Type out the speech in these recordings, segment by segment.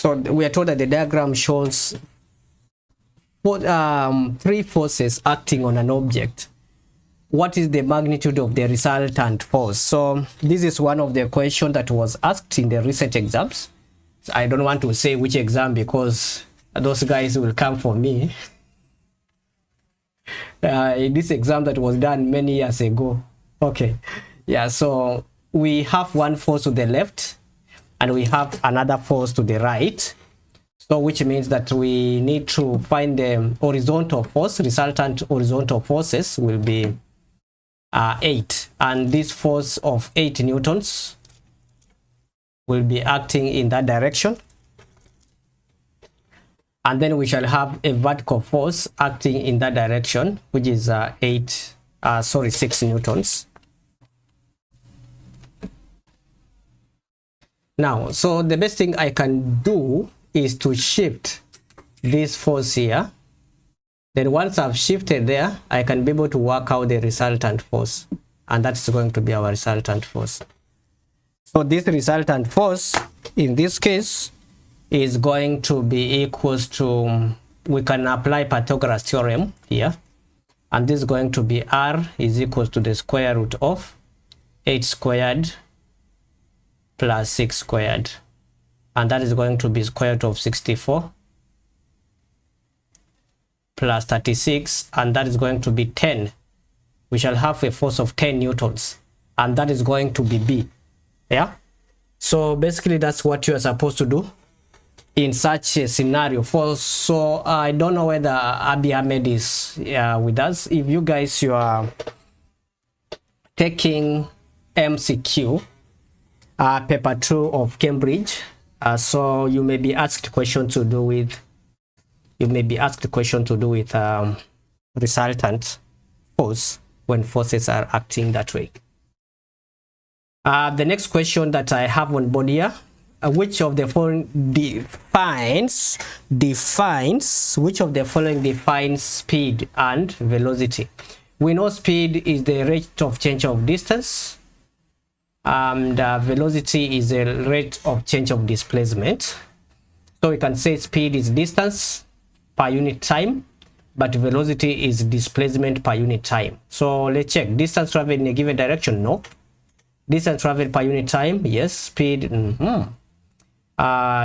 So we are told that the diagram shows three forces acting on an object. What is the magnitude of the resultant force? So this is one of the questions that was asked in the recent exams. So I don't want to say which exam because those guys will come for me. In this exam that was done many years ago. Okay, yeah, so we have one force to the left and we have another force to the right. So which means that we need to find the horizontal force. Resultant horizontal forces will be 8, and this force of 8 newtons will be acting in that direction, and then we shall have a vertical force acting in that direction, which is 6 newtons. Now, so the best thing I can do is to shift this force here. Then once I've shifted there, I can be able to work out the resultant force, and that's going to be our resultant force. So this resultant force in this case is going to be equals to, we can apply Pythagoras theorem here, and this is going to be R is equals to the square root of 8 squared plus 6 squared, and that is going to be square root of 64 plus 36, and that is going to be 10. We shall have a force of 10 newtons, and that is going to be B. Yeah, so basically that's what you are supposed to do in such a scenario. So I don't know whether Abi Ahmed is with us. If you guys, you are taking MCQ paper 2 of Cambridge, so you may be asked question to do with resultant force when forces are acting that way. The next question that I have on board here, which of the following defines speed and velocity? We know speed is the rate of change of distance, and velocity is the rate of change of displacement. So we can say speed is distance per unit time, but velocity is displacement per unit time. So let's check. Distance traveled in a given direction, no. Distance traveled per unit time, yes. Speed,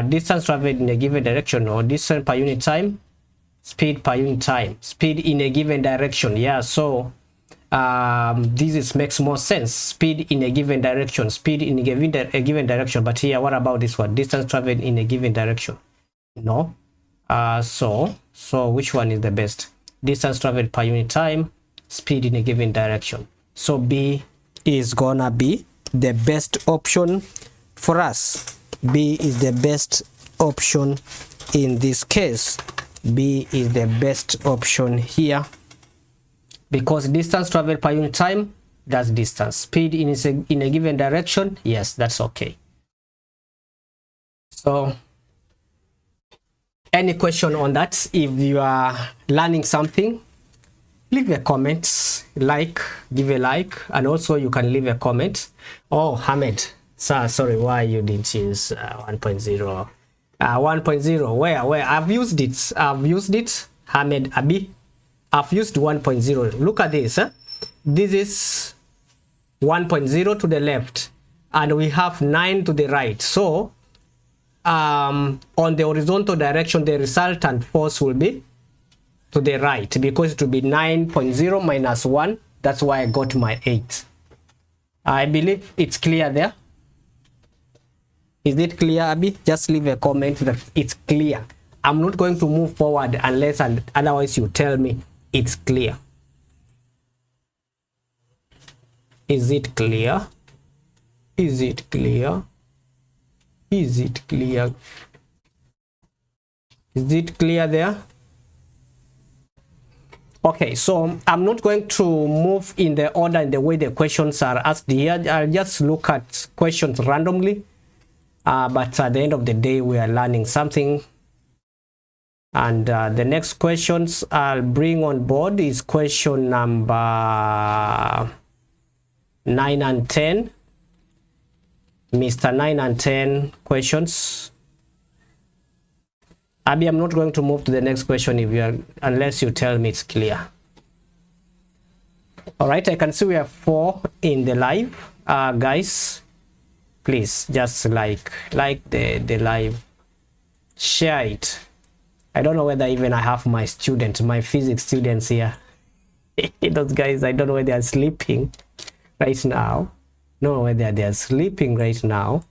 distance traveled in a given direction, no. Distance per unit time, speed per unit time. Speed in a given direction, yeah. So this makes more sense. Speed in a given direction, speed in a given direction. But here, what about this one? Distance traveled in a given direction, no. So which one is the best? Distance traveled per unit time, speed in a given direction. So B is gonna be the best option for us. B is the best option in this case. B is the best option here, because distance traveled per unit time, that's distance. Speed in a given direction, yes, that's okay. So any question on that? If you are learning something, leave a comment, give a like, and also you can leave a comment. Oh, Hamid, sorry, why you didn't use 1.0? 1.0, where I've used it, Hamid Abi, I've used 1.0. Look at this, this is 1.0 to the left, and we have 9 to the right. So on the horizontal direction, the resultant force will be to the right, because it will be 9.0 minus 1. That's why I got my 8. I believe it's clear there. Is it clear, Abby? Just leave a comment that it's clear. I'm not going to move forward unless and otherwise you tell me it's clear. Is it clear? Is it clear? Is it clear? Is it clear there? Okay, so I'm not going to move in the order in the way the questions are asked here. I'll just look at questions randomly, but at the end of the day we are learning something. And the next questions I'll bring on board is question number 9 and 10. Mr. 9 and 10 questions. Abby, I'm not going to move to the next question if you are, unless you tell me it's clear. All right, I can see we have 4 in the live. Guys, please just like the live, share it. I don't know whether even I have my students, my physics students here. Those guys, I don't know whether they are sleeping right now. No, whether they are sleeping right now.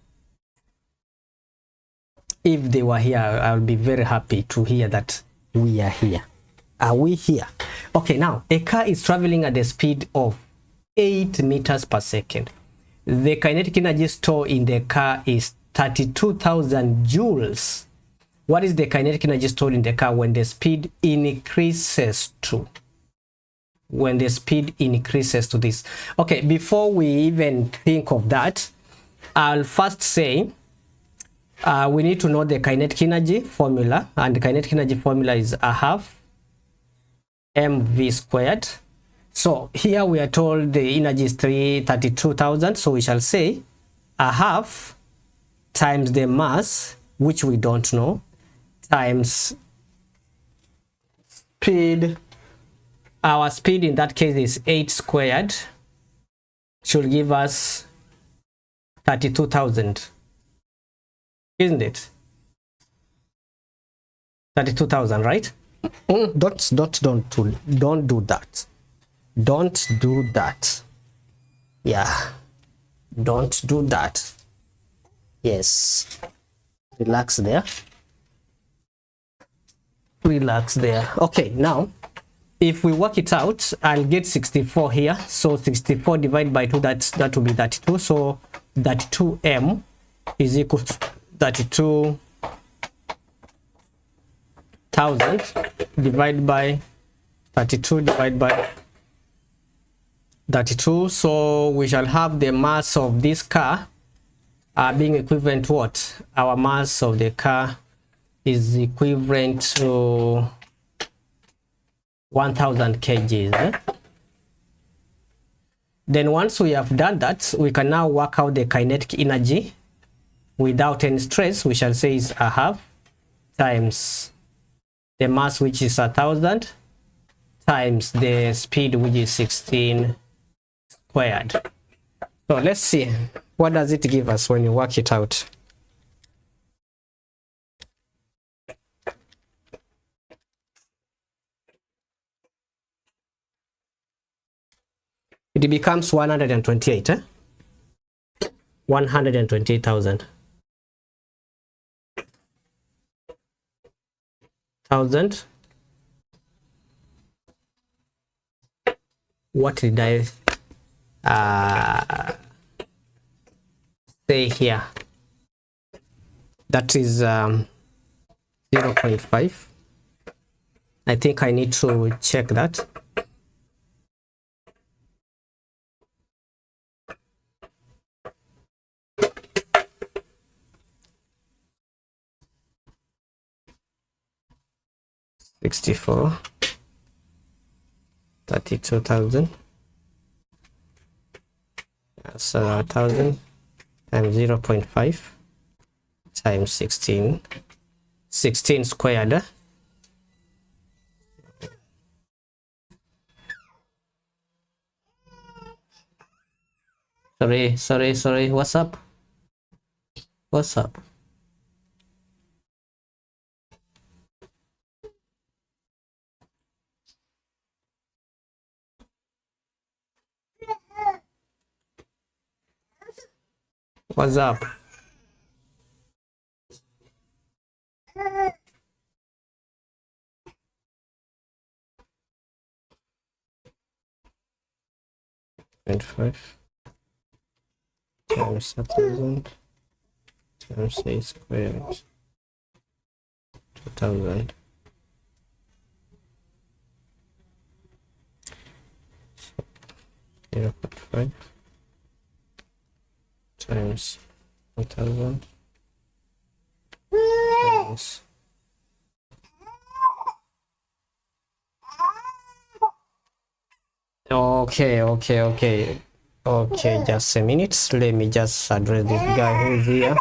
If they were here, I would be very happy to hear that we are here. Are we here? Okay, now a car is traveling at the speed of 8 meters per second. The kinetic energy stored in the car is 32,000 joules. What is the kinetic energy stored in the car when the speed increases to? When the speed increases to this. Okay, before we even think of that, I'll first say we need to know the kinetic energy formula, and the kinetic energy formula is a half mv squared. So here we are told the energy is 32,000, so we shall say a half times the mass, which we don't know, times speed. Our speed in that case is 8 squared, should give us 32,000, isn't it? 32,000, right? Don't do that. Don't do that. Yeah, don't do that. Yes, relax there. Relax there. Okay, now if we work it out, I'll get 64 here. So 64 divided by 2, that will be 32. So 32m is equal to 32,000 divided by 32 divided by 32. So we shall have the mass of this car being equivalent to what? Our mass of the car is equivalent to 1000 kgs. Then once we have done that, we can now work out the kinetic energy without any stress. We shall say is a half times the mass, which is 1000, times the speed, which is 16 squared. So let's see, what does it give us when you work it out? It becomes 128, 128,000. What did I say here? That is 0.5. I think I need to check that. $64, 32,000. So 1,000 times 0.5 times 16 squared. Sorry. What's up? What's up? What's up? And 5 times 1,000 times 8 squared, 2,000. So 0.5 times 1,000 times okay, just a minute. Let me just address this guy who's here.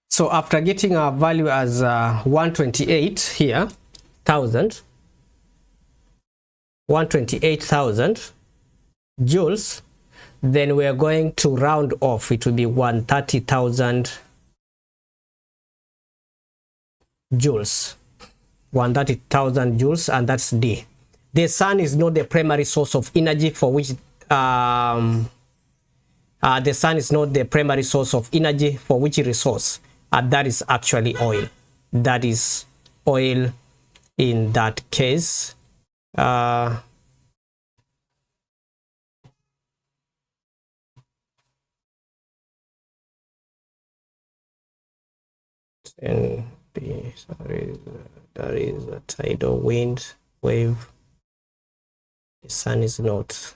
So after getting our value as 128 here, 128,000 joules, then we are going to round off. It will be 130,000 joules. 130,000 joules, and that's D. The sun is not the primary source of energy for which the sun is not the primary source of energy for which resource, and that is actually oil. That is oil in that case. And sorry, that is a tidal wind wave. The sun is not.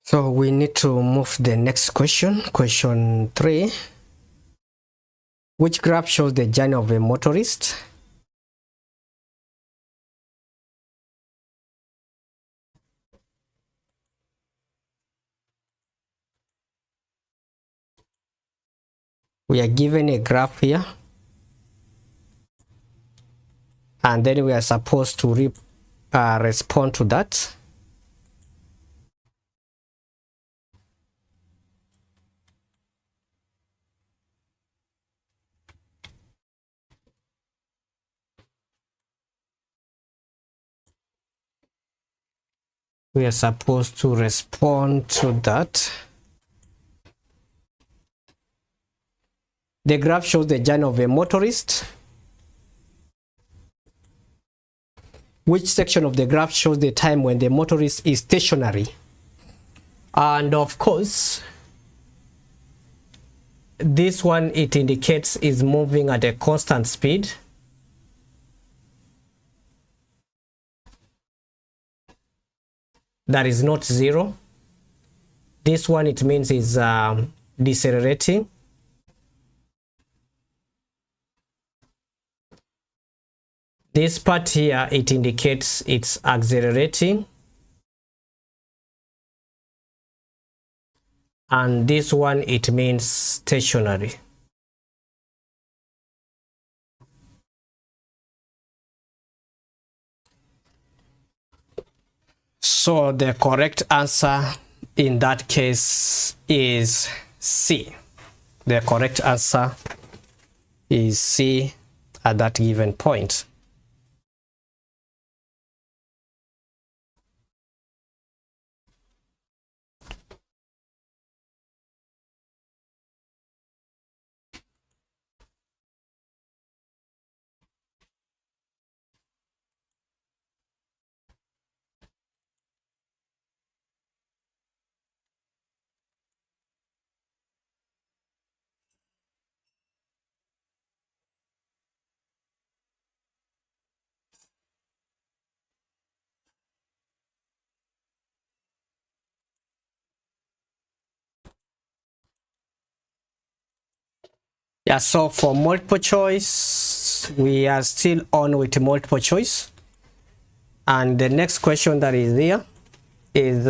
So we need to move the next question. Question 3. Which graph shows the journey of a motorist? We are given a graph here, and then we are supposed to respond to that. We are supposed to respond to that. The graph shows the journey of a motorist. Which section of the graph shows the time when the motorist is stationary? And of course, this one, it indicates is moving at a constant speed. That is not zero. This one, it means is decelerating. This part here, it indicates it's accelerating. And this one, it means stationary. So the correct answer in that case is C. The correct answer is C at that given point. Yeah, so for multiple choice, we are still on with multiple choice. And the next question that is there is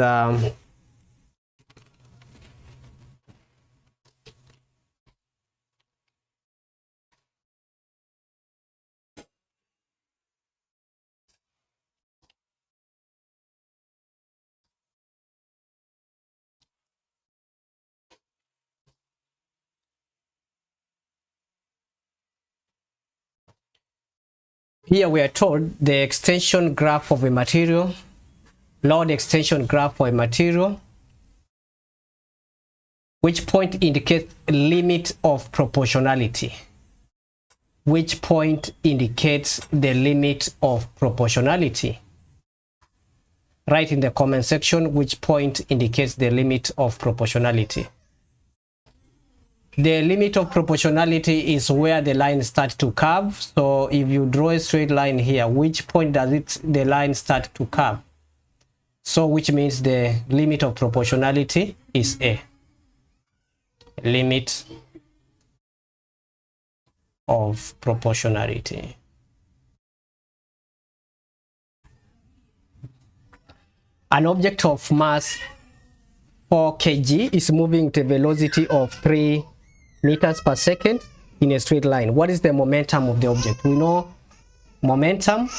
Here we are told the extension graph of a material, load extension graph for a material, which point indicates limit of proportionality. Which point indicates the limit of proportionality? Write in the comment section which point indicates the limit of proportionality. The limit of proportionality is where the line starts to curve. So if you draw a straight line here, which point does the line start to curve? So which means the limit of proportionality is A. Limit of proportionality. An object of mass 4 kg is moving at a velocity of 3 meters per second in a straight line. What is the momentum of the object? We know momentum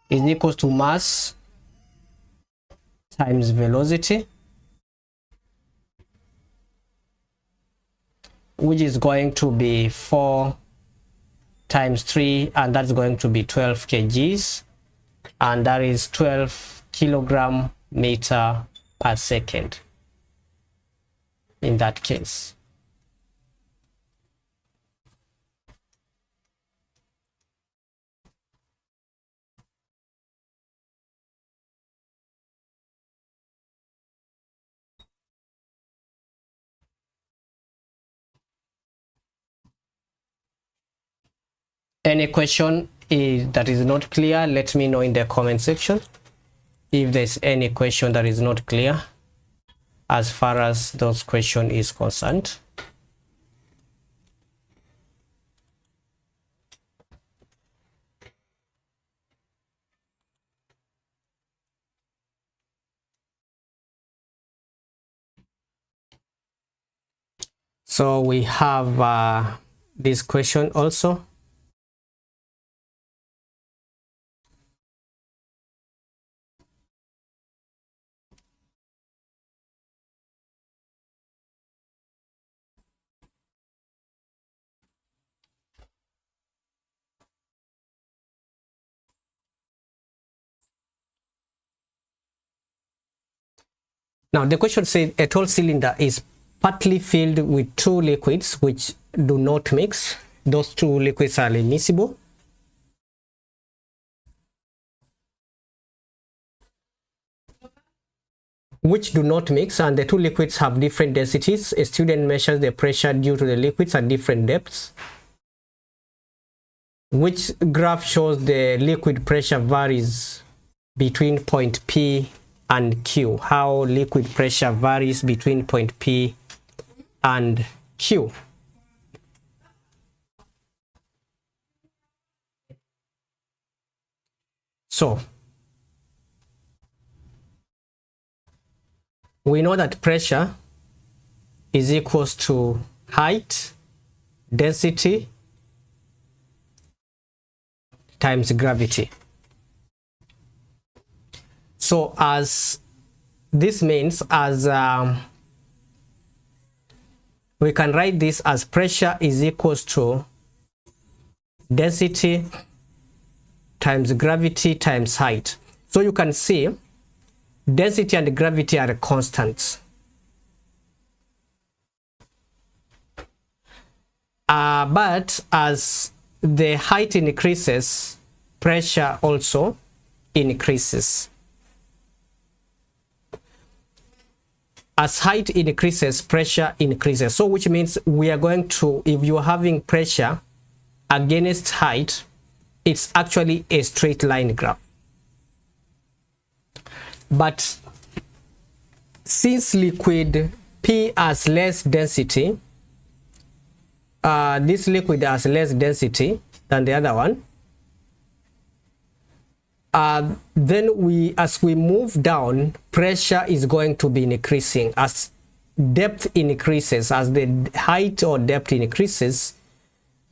is equals to mass times velocity, which is going to be 4 times 3, and that's going to be 12 kgs, and that is 12 kilogram meter per second in that case. Any question that is not clear, let me know in the comment section. If there's any question that is not clear as far as those question is concerned. So we have this question also. Now the question says a tall cylinder is partly filled with 2 liquids which do not mix. Those 2 liquids are immiscible. Which do not mix, and the 2 liquids have different densities. A student measures the pressure due to the liquids at different depths. Which graph shows the liquid pressure varies between point P and Q? How liquid pressure varies between point P and Q? So we know that pressure is equals to height, density times gravity. So as this means, as we can write this as pressure is equals to density times gravity times height. So you can see density and gravity are constants. But as the height increases, pressure also increases. As height increases, pressure increases. So which means we are going to, if you're having pressure against height, it's actually a straight line graph. But since liquid P has less density, this liquid has less density than the other one, then as we move down, pressure is going to be increasing. As depth increases, as the height or depth increases,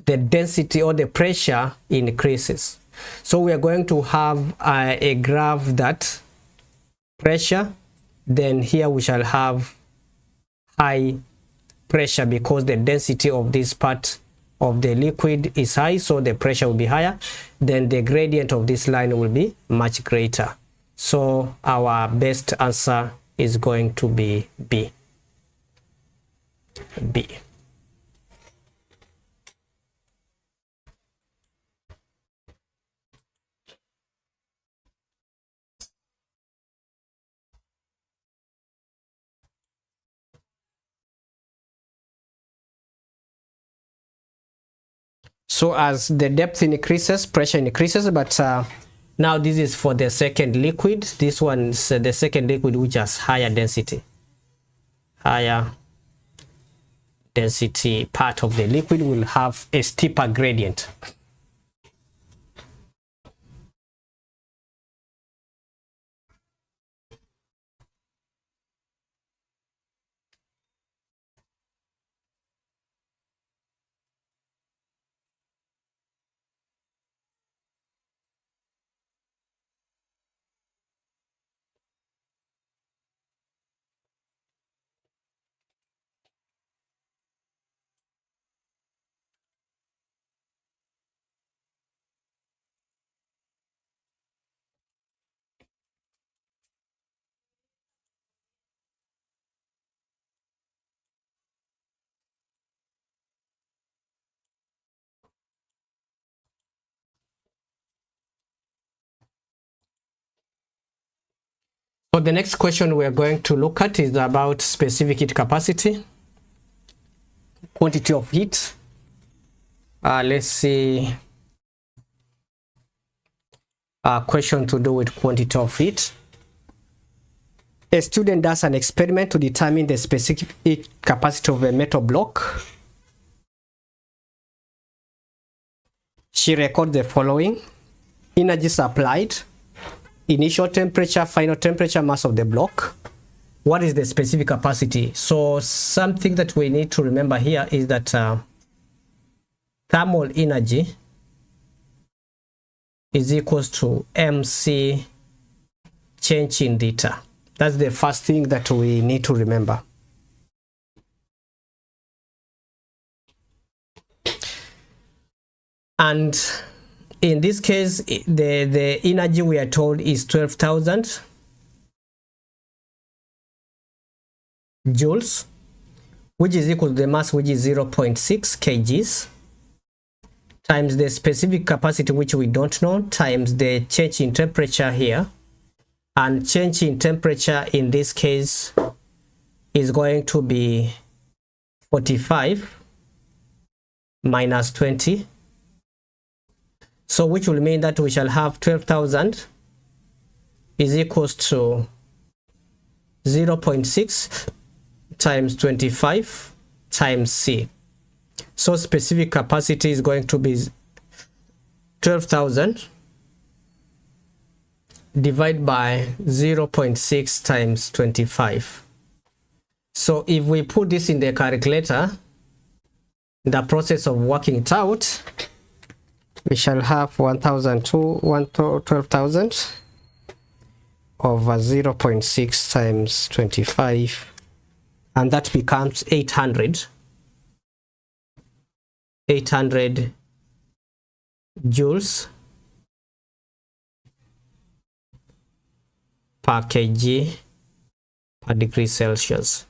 the density or the pressure increases. So we are going to have a graph that pressure, then here we shall have high pressure because the density of this part of the liquid is high, so the pressure will be higher, then the gradient of this line will be much greater. So our best answer is going to be B. B. So as the depth increases, pressure increases, but now this is for the second liquid. This one is the second liquid which has higher density. Higher density part of the liquid will have a steeper gradient. So the next question we're going to look at is about specific heat capacity, quantity of heat. Let's see a question to do with quantity of heat. A student does an experiment to determine the specific heat capacity of a metal block. She records the following: energy supplied, initial temperature, final temperature, mass of the block. What is the specific capacity? So something that we need to remember here is that thermal energy is equals to MC change in theta. That's the first thing that we need to remember. And in this case, the energy we are told is 12,000 joules, which is equal to the mass, which is 0.6 kgs, times the specific capacity, which we don't know, times the change in temperature here. And change in temperature in this case is going to be 45 minus 20. So which will mean that we shall have 12,000 is equals to 0.6 times 25 times C. So specific capacity is going to be 12,000 divided by 0.6 times 25. So if we put this in the calculator, the process of working it out, we shall have 12,000 over 0.6 times 25, and that becomes 800 joules per kg per degree Celsius,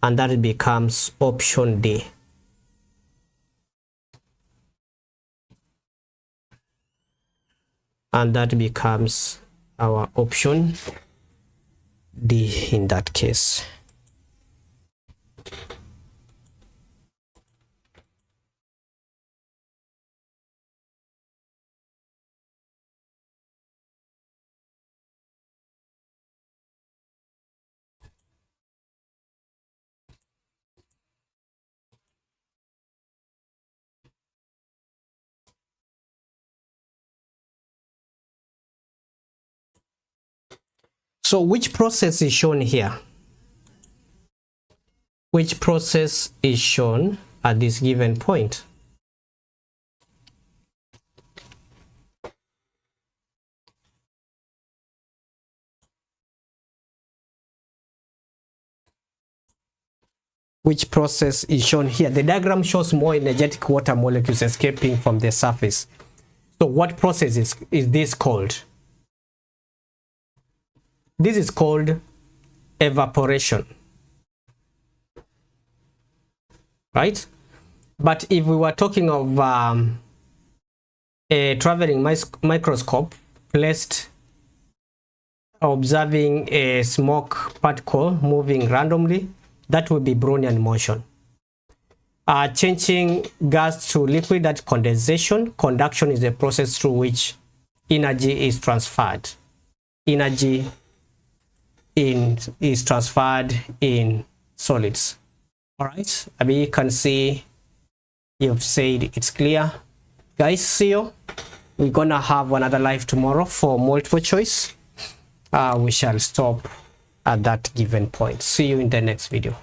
and that becomes option D. And that becomes our option D in that case. So which process is shown here? Which process is shown at this given point? which process is shown here. The diagram shows more energetic water molecules escaping from the surface. So what process is this called? This is called evaporation, right? But if we were talking of a traveling microscope placed observing a smoke particle moving randomly, that would be Brownian motion. Changing gas to liquid, that condensation. Conduction is the process through which energy is transferred. Energy is transferred in solids. All right, I mean, you can see you've said it's clear. Guys, see you. We're gonna have another live tomorrow for multiple choice. We shall stop at that given point. See you in the next video.